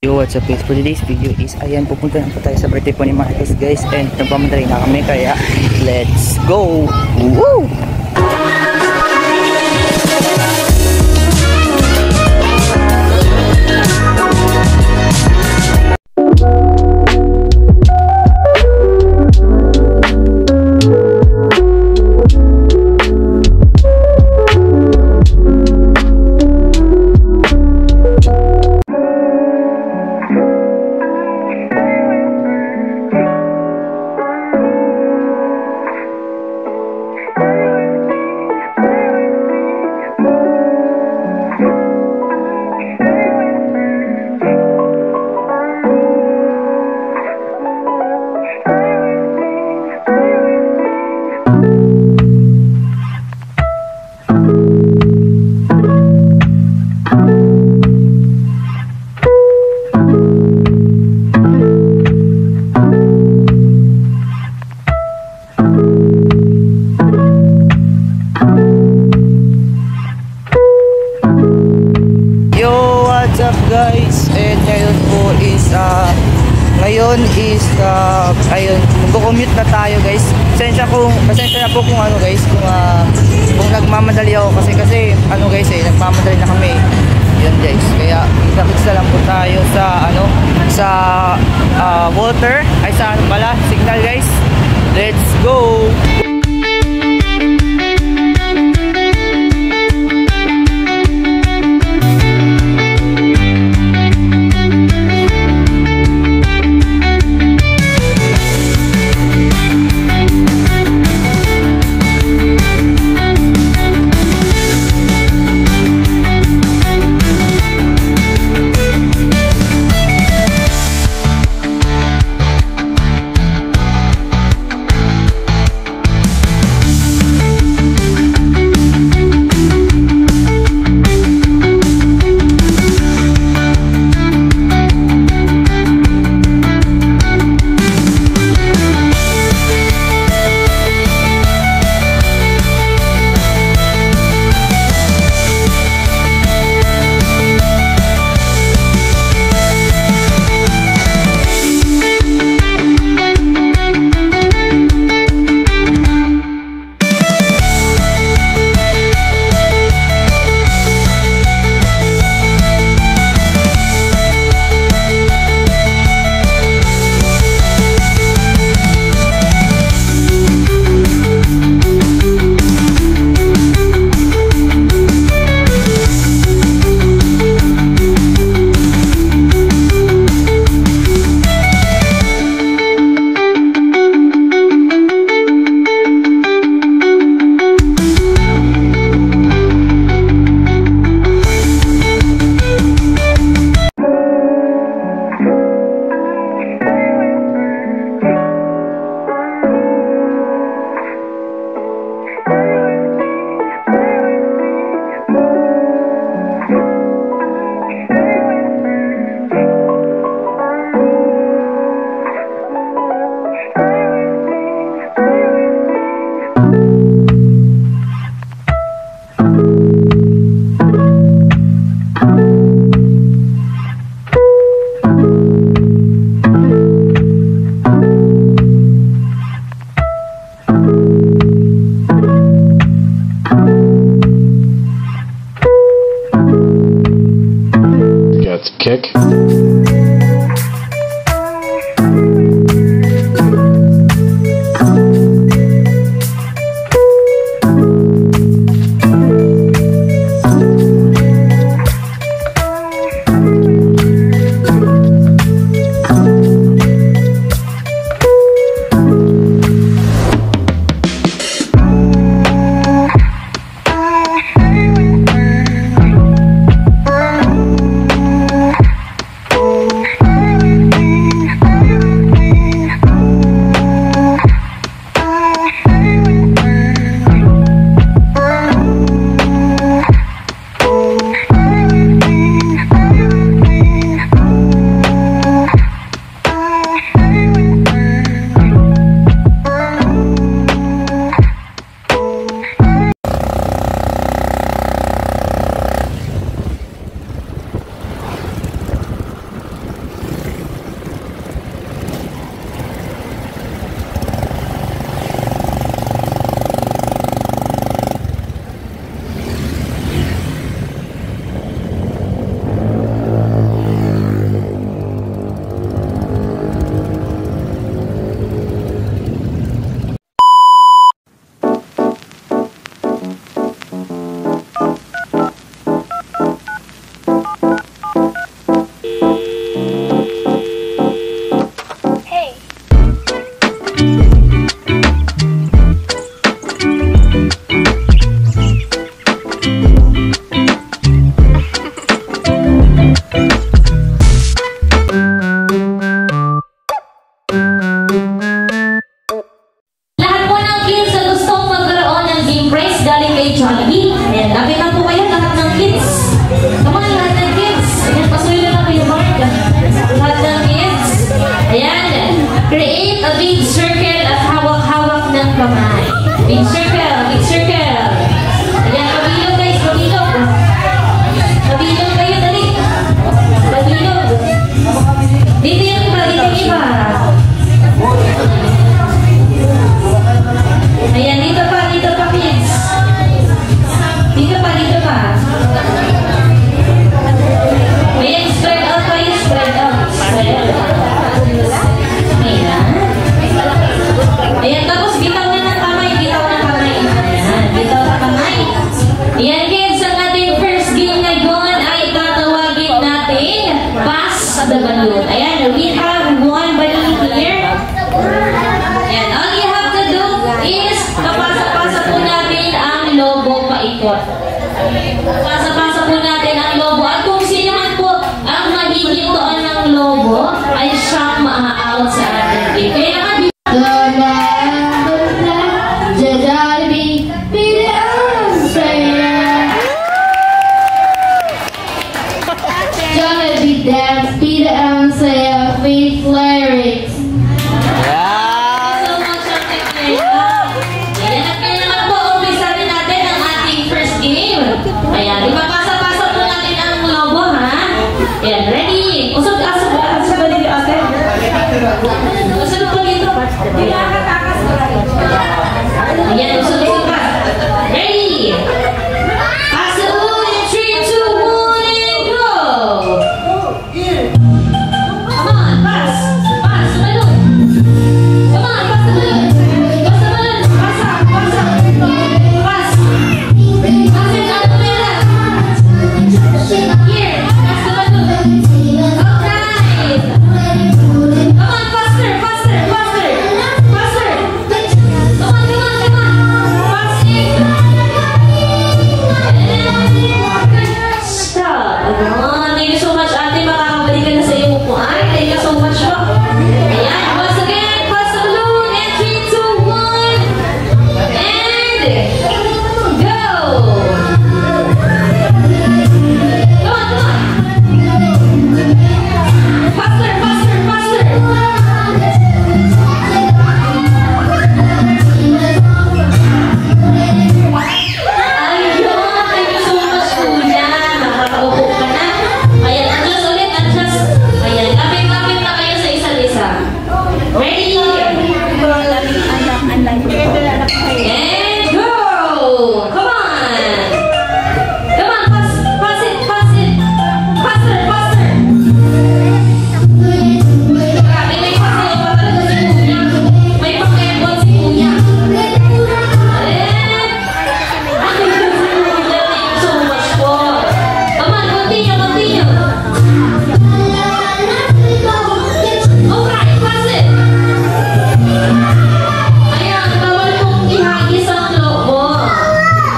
Yo, what's up guys? For today's video is, ayan, pupunta na po tayo sa birthday po ni Marcus guys. And nagpamadali na kami, kaya let's go! Woo! Guys, and ngayon is ayun, magko-commute na tayo guys. Pasensya na po kung ano guys, kung nagmamadali ako kasi ano guys nagmamadali na kami. Yun guys, kaya kita lang po tayo sa water, ay sa signal guys. Let's go. Big circle, big circle. Ayan, pabilog guys, pabilog. Pabilog kayo, dali. Pabilog. Dito yung iba, dito yung iba. Ayan, dito pa, kids. Dito pa. Ayan, spread out kayo, spread out. Ayan, tapos bitaw na ng kamay. Ayan, bitaw na kamay. Ayan, kids, ang ating first game ngayon ay tatawagin natin Pass the Balloon. Ayan, we have one balloon here. Ayan, all you have to do is kapasa-pasa po natin ang logo paikot. Pasa-pasa po natin ang logo. At kung sino man po ang magiging doon ng logo, ay siyang ma-out sa ating game. Kaya naman, be the answer with lyrics. So much of the game. Ayan, at kaya naman po, umpisa rin natin ang ating first game. Ayan, ipapasa-pasa po natin ang logo, ha? Ayan, ready? Usap ba dito ate? Usap ba dito? Ayan, usap pa. Ready? Pass the balloon in 3, 2, 1, and go! Come on, pass the balloon. Come on, pass the balloon. Pass the balloon. Pass. Pass it on the middle. Here, pass the balloon. Alright. Come on, faster. Come on. Pass it. Stop. Thank you so much, ate. Makakabalik ka na sa iyong upuan. Thank you so much po. Ayan, once again, pass the balloon. And 3, 2, 1. And go! Come on. Faster. Ayun, thank you so much, kuya. Nakakaupo ka na. Ayan, adjust ulit. Ayan, lapit na kayo sa isa't isa. Ready? And go! Come on! Pass it. Faster. Grabe, may pasayaw pa talaga si kuya. May pakebot si kuya. Thank you so much po. Come on, continue. Alright, pass it. Ayan, bawal pong ihagis ang logo.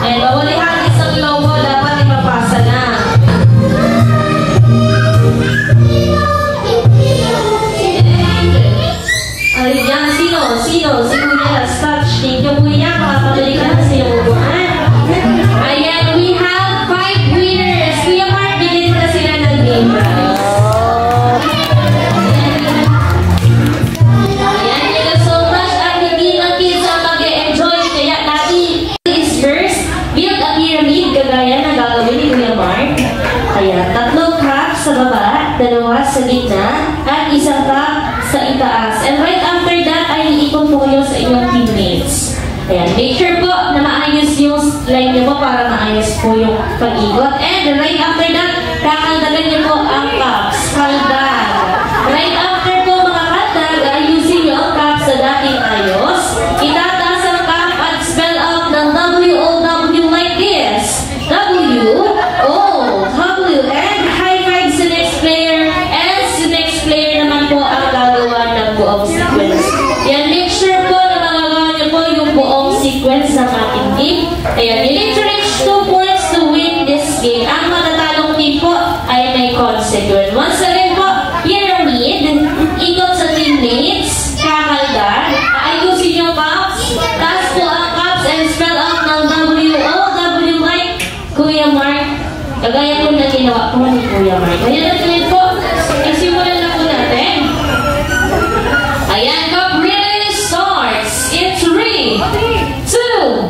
Ayan, bawal ihagis ang logo. Dapat ipapasa na. Ayan, sino? Si Kuya Last Touch. Thank you, Kuya. Makakabalik ka na sa iyong upuan. Ayan, we have 5 winners. Kuya Mark, bigyan na sila ng game prize. Ayan, thank you so much. At hindi lang kids ang mag-e-enjoy. Kaya natin is first, build a pyramid. Kagaya na gagawin ni Kuya Mark. Ayan, 3 cups sa baba, 2 sa gitna, at 1 cup sa itaas. And right after that, ay iikot po kayo sa inyong teammates. Ayan, make sure po na maayos yung line nyo po para maayos po yung pag-ikot. And right after that, kakaldagan nyo po ang cups. Kaldag. Right after po mga kaldag, ayusin nyo ang cups sa dating ayos. Itataas ang cup at spell out ng W-O-W like this. W-O-W. And high five sa next player. And sa next player naman po ang gagawa ng buong sequence. Yan, make sure po na magagawa nyo po yung buong sequence ng ating team. Ayan, you need to reach 2 points to win this game. Ang matatalong team po ay may consequence. Once again po, pyramid, ikot sa teammates, kakaldan, ayusin yung cups, taas po ang cups, and spell out ng W-O-W like Kuya Mark. Kagaya po na ginawa po ni Kuya Mark. Ayan natin po, isimulan na po natin. Ayan, cup really starts in 3, 2,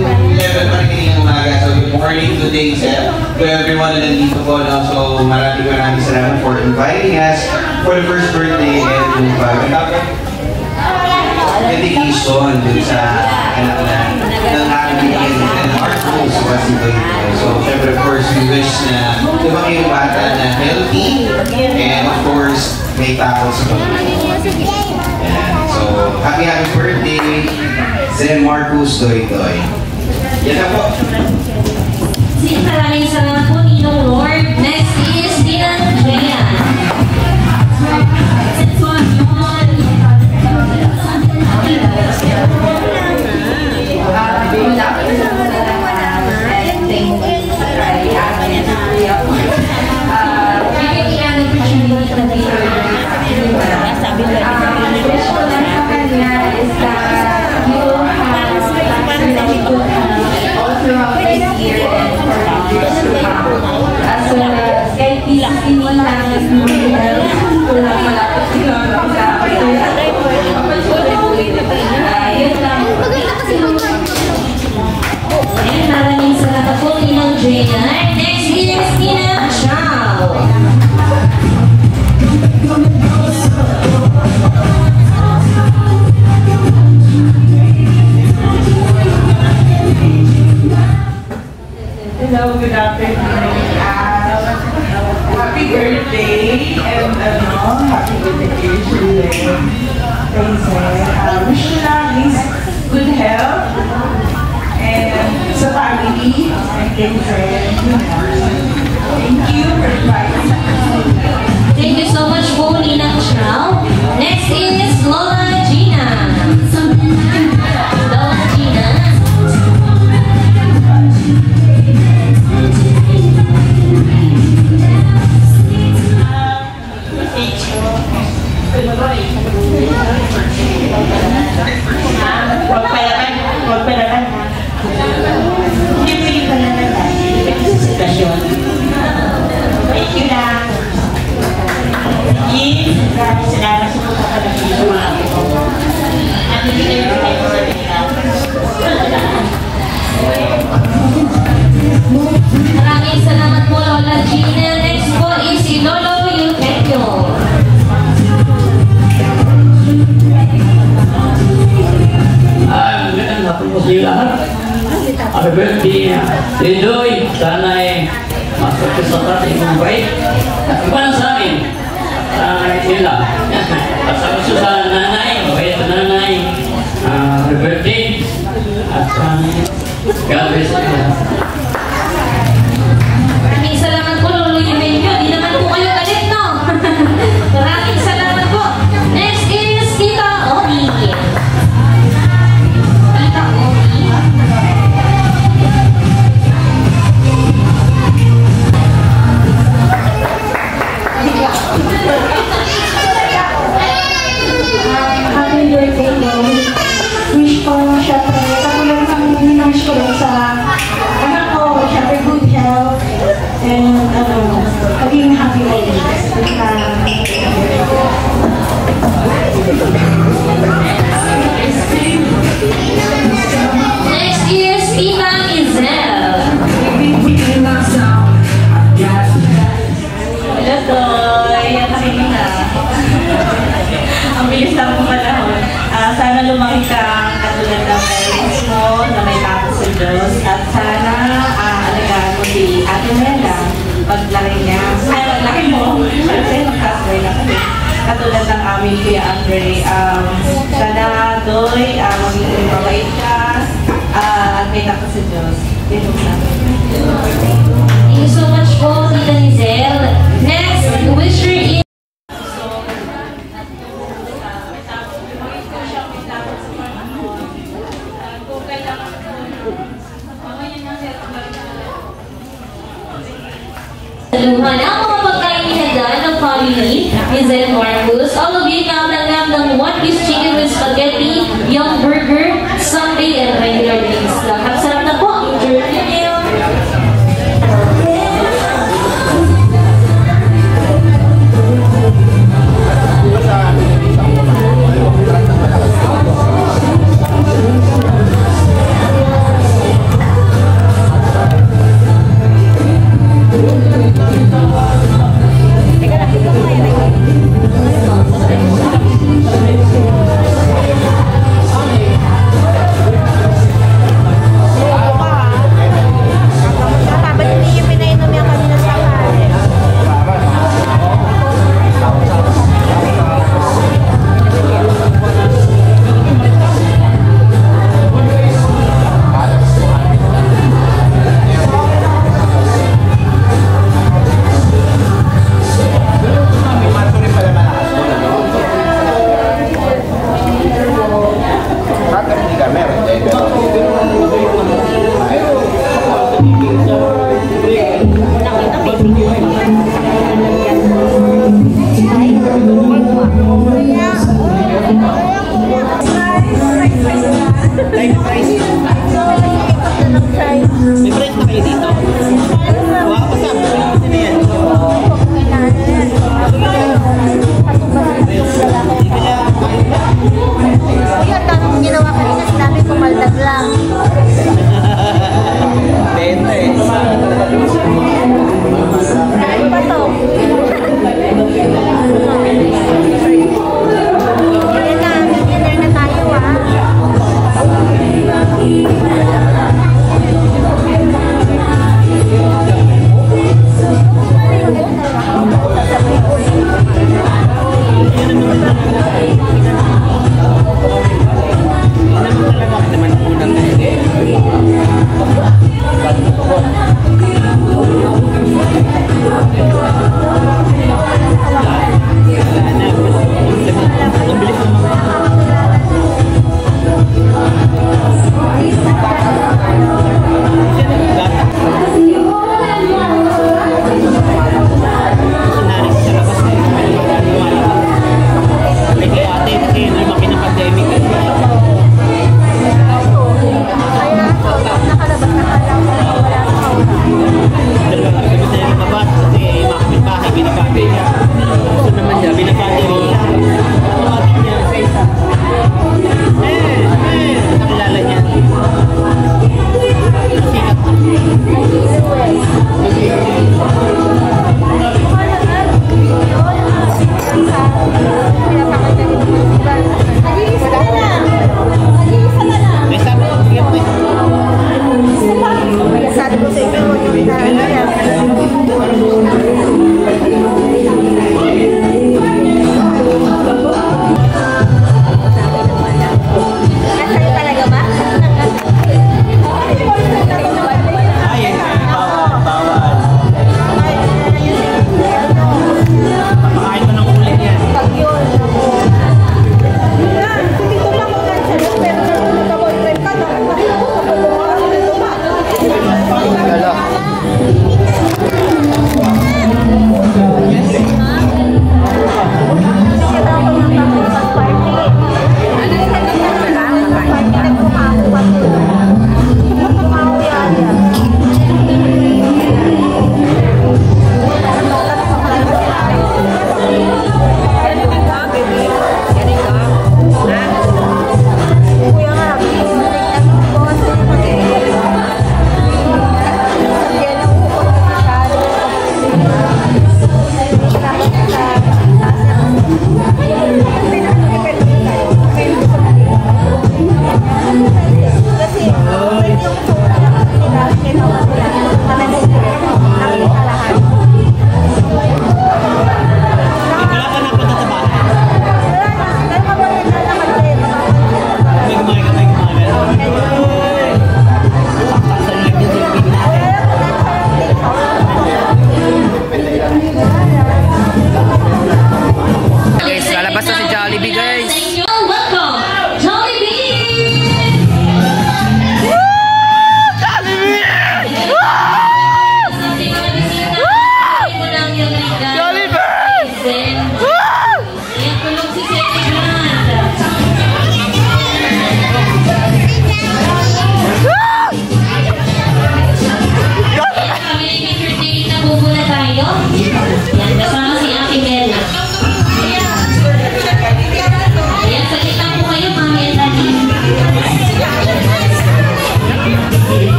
11 pa rin kaninang umaga. So good morning to Dave, to everyone na nandito po. No? So maraming salamat for inviting us for the first birthday and dedication dun sa anak na ng aking and Marcos Wasitoy. So syempre of course we wish na lumaki yung bata na healthy and of course may tao sa pamilya. So happy birthday Zen Marcos Doy-Doy. Yan na po. Maraming salamat po, Ninong Lord. Next is Ninang Jayan. Maraming salamat po, Ninang Jayan. Next is Tina Chow. Hello, good afternoon. Happy birthday and happy dedication day. Wish you lang is good health and sa family and thank you for inviting us. Thank you so much po, Ninang Chow. Next is Lola Gina. Lola Gina. Thank you lang. Salamat sa pagkakalaman ko. At hindi kayo tayo sa Maraming salamat po, Lola Gina. Next po is si Lolo Eugenio. Magandang hapon po sa iyo lahat. Happy birthday, Doy. Sana ay masok sa ating mga bait. At iba na sa amin. Yun lang. At sa gusto sa nanay, mabait na nanay. Happy birthday. At God bless you. Maraming salamat po, Lolo Eugenio. Di naman po kayo galit, no? Maraming salamat po. Next is Tita Omi. Tita Omi. Happy birthday po. Wish ko syempre katulad ng wish ko sa anak ko, syempre good health and maging happy always. Next is Tita Izel. Hello, Doy. Nakinig na. Ang bilis lang po panahon. Sana lumaki ka katulad ng parents mo na may takot sa Diyos. At sana alagaan mo si Ate Mela paglaki niya. Ay, paglaki mo. Siyempre, magkasway na kami. Katulad ng aming Kuya Andre. Sana, Doy, magiging mabait ka at may takot sa Diyos. Yun po sa amin. Thank you so much po, Tita Izel. Next, wisher is Saluhan ang mga pagkain hinagdaan ng family ni Zen Marcos. All of you nakatanggap ng 1-piece chicken with spaghetti, young burger, sundae, and regular drinks lang. Sarap na po. Enjoy niyo.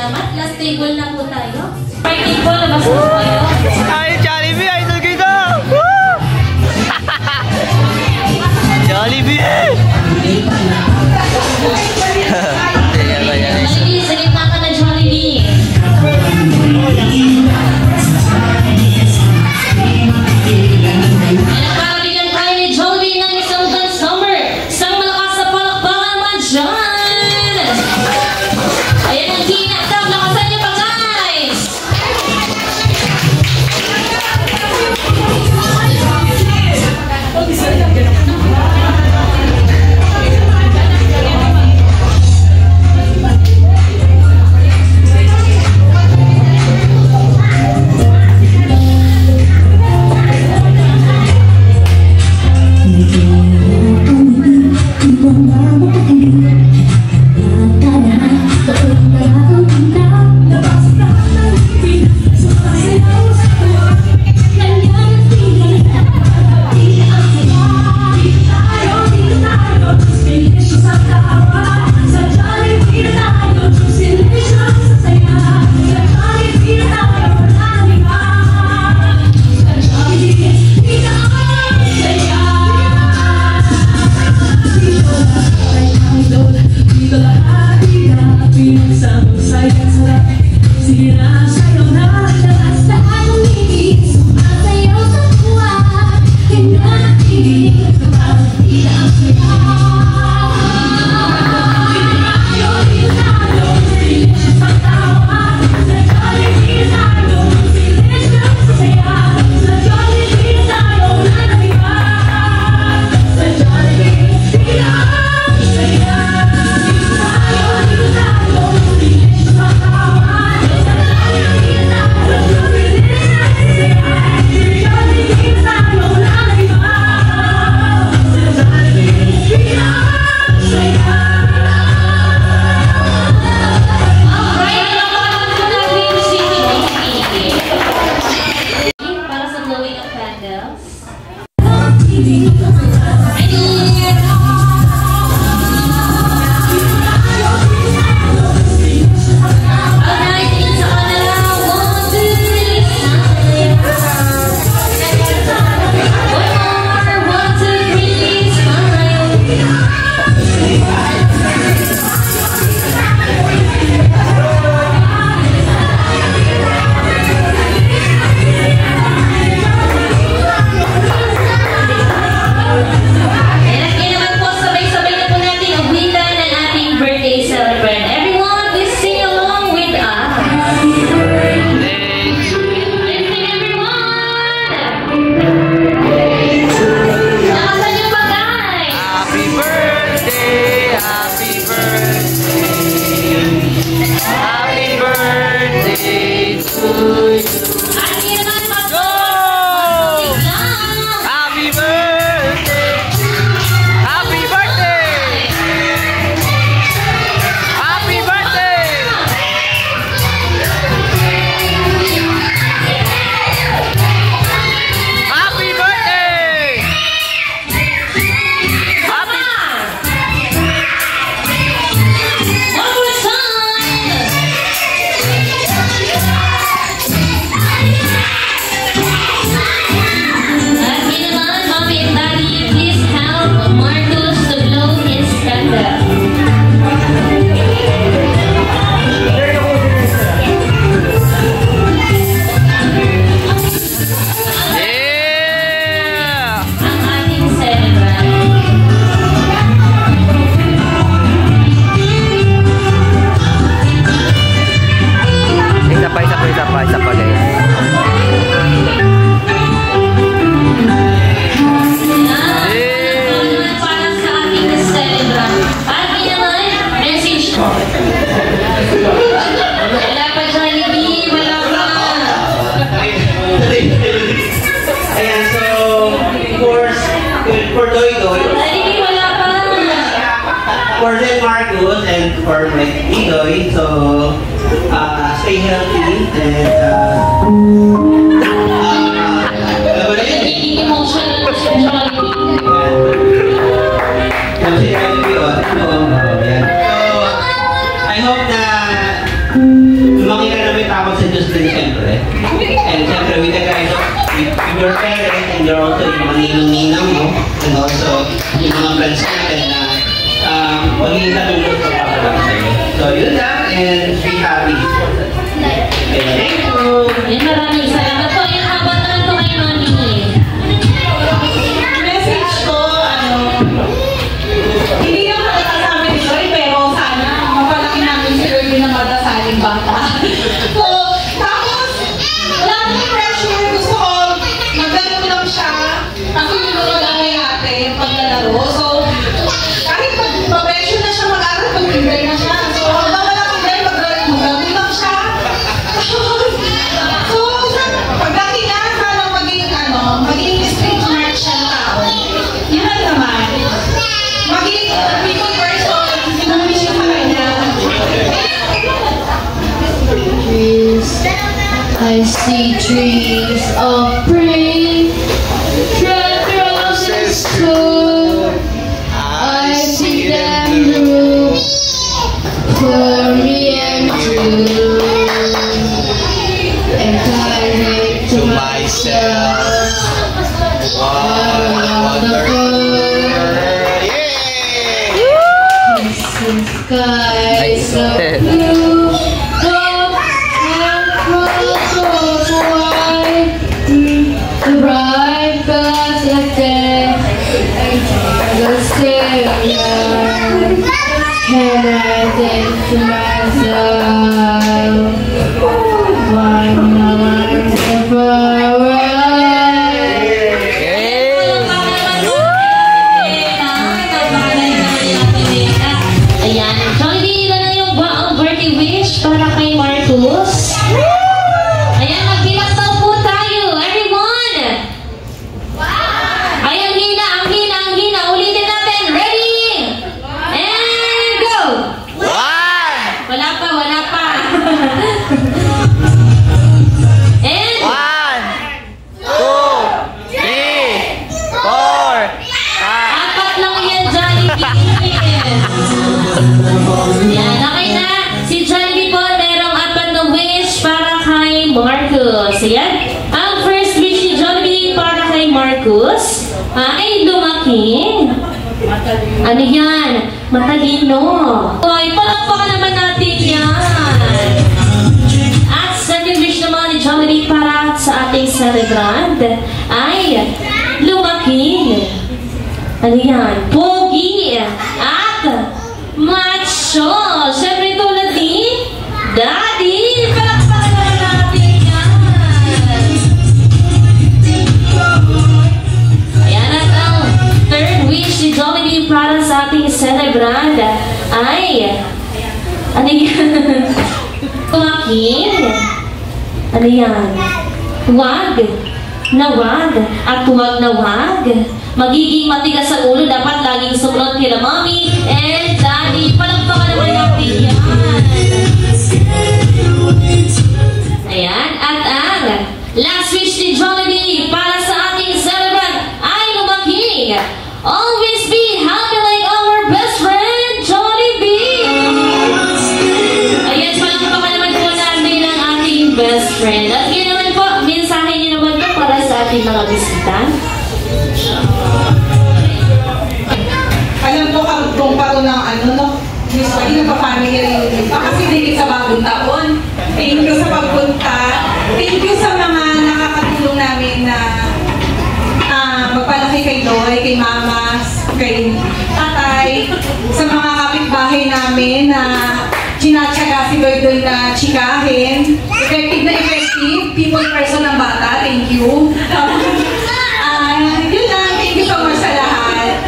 salamat. Last table na po tayo. Right table, labas po kayo. Ay, Jollibee! Idol kita! Jollibee! Jollibee, sa gitna ka na Jollibee. Nagpapabigyan tayo ni Jollibee ng isang dance number. Isang malakas na palakpakan naman dyan. Ayan ang hinatap. Lakasan niyo pa, guys. For them, Marcos, and for my Idoy, so stay healthy and I hope that siyempre. And siyempre, with the kind of, with your parents, and you're also yung mga ninong-ninang mo, and also yung mga friends natin na magiging katulog sa papalang sa'yo. So, yun lang, and be happy. Okay, thank you! Yan, maraming salamat po. Yan, habang naman po kay Mami. Message ko, hindi naman nakasabi ni Joy, pero sana mapalaki namin si Joy na madasaling bata. So, tapos, wala nang pressure. Gusto ko, maglalaro lang siya. Ako yung mag-alay ate, yung paglalaro. So, kahit pag-pressure na siya mag-aral, pag-enjoy na siya. So, habang wala kang dahil mag-alay lang siya. So, paglaki niya, sana maging street smart siya na tao. Yun lang naman. Maging people person, sinabi siya sa kanya. I see trees of green, red roses too. I see them bloom for me and you. And I think to myself, what a wonderful world. The skies of blue, the bright birds of day, the sailor, and I think to myself, what a wonderful world. Ayan, Jollibee, ilan na yung birthday wish para kay Marcus? Ayan, magbilang daw po tayo, everyone! Ay, ang hina, ulitin natin, ready? And go! Wala pa. And 1, 2, 3, 4, 5. apat lang yan, Jollibee. Yan, okay na. Si Jollibee po, merong apat na wish para kay Marcus. Ayan. Ang first wish ni Jollibee para kay Marcus ay lumaki. Ano yan? Matalino. Ay, palakpakan naman natin yan. At second wish naman ni Jollibee para sa ating celebrant ay lumaki. Ano yan? Pogi at macho. Siyempre tulad ni Daddy. Palakpakan naman natin yan. Ayan, at ang third wish ni Jollibee para sa ating celebrant ay ano yan? Tumakin. Ano yan? Wag na wag at huwag na wag. Magiging matigas sa ulo, dapat laging sumunod kila Mommy and Daddy. Palakpakan naman natin yan. Ayan, at ang last wish ni Jollibee para sa ating celebrant ay lumaki. Always be happy like our best friend, Jollibee. Ayan, palakpakan naman po natin ang ating best friend. At yun naman po, mensahe niyo naman po para sa ating mga bisita. Alam ko kung pato ng usually nagpa-family reunion pa kasi dito sa bagong taon. Thank you sa pagpunta. Thank you sa mga nakakatulong namin na magpalaki kay Loy, kay Mama, kay Tatay, sa mga kapitbahay namin na sinatsaga si Doy na chikahin. Effective na effective. People person ng bata. Thank you. Yun lang. Thank you so much sa lahat.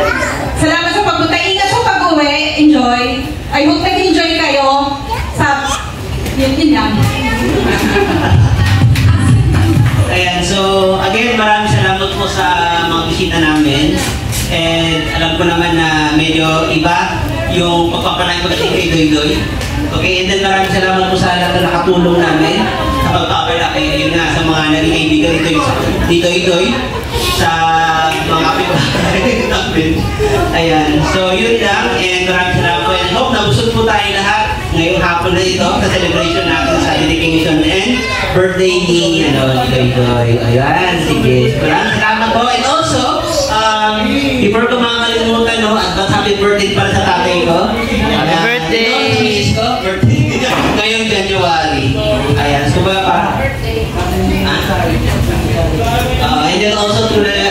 Salamat sa pagpunta. Ingat sa pag-uwi. Enjoy. I hope nag-enjoy kayo sa... Yun lang. Ayan, so again, maraming salamat po sa mga bisita namin. And alam ko naman na medyo iba yung pagpapanay pagdating kay Doy. Okay, and then maraming salamat po sa lahat na nakatulong namin sa pagpapalaki. Ayun nga, sa mga naging kaibigan dito Doy, sa mga kapitbahay namin. Ayan, so yun lang, and maraming salamat po. And I hope nabusog po tayo lahat ngayong hapon na ito sa celebration natin sa dedication and birthday ni Doy. Ayan, sige. Maraming salamat po. And also, before ko makakalimutan, advance happy birthday para sa tatay ko. Happy birthday! Ngayong January. Ayan, so ba pa? And then also to the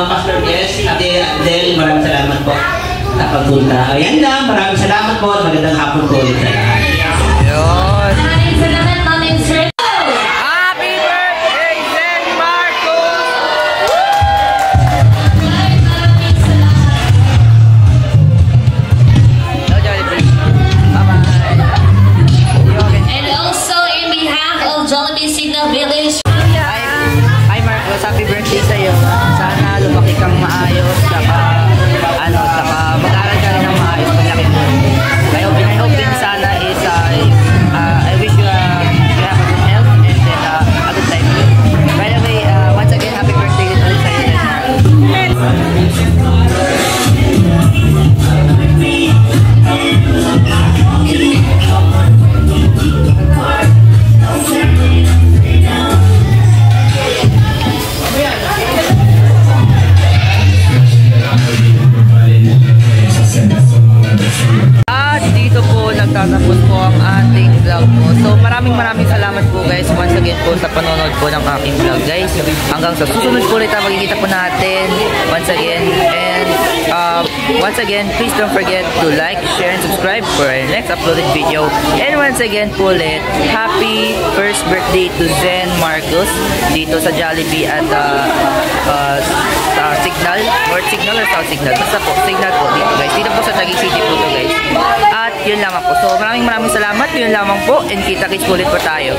pastor guest, Ate Del, maraming salamat po sa pagpunta. Ayan lang, maraming salamat po at magandang hapon po ulit sa lahat. Yun. Maraming salamat, Ma'am Insert. Happy birthday, Zen Marcos! No, Jollibee. Bye-bye. And also, in behalf of Jollibee Signal Village, Hi Marcos, happy birthday sa'yo. Sana lumaki kang maayos, saka mag-aral ka rin ng maayos paglaki mo. I hope din sana is, I wish you have a good health and then a good life. By the way, once again, happy birthday din ulit sa'yo. At dito po nagtatapos po ang ating vlog po. So maraming salamat po guys once again po sa panonood po ng aking vlog guys. Hanggang sa susunod po ulit magkikita po natin once again. And once again, please don't forget to like, share, and subscribe for our next uploaded video. And once again po ulit, happy first birthday to Zen Marcos dito sa Jollibee at sa Signal, North Signal or South Signal. Basta po, Signal po dito guys. Dito po sa Taguig City po to guys. At yun lamang po. So maraming salamat. Yun lamang po. And kita-kits po ulit po tayo.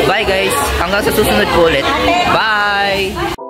Bye guys. Hanggang sa susunod po ulit. Bye!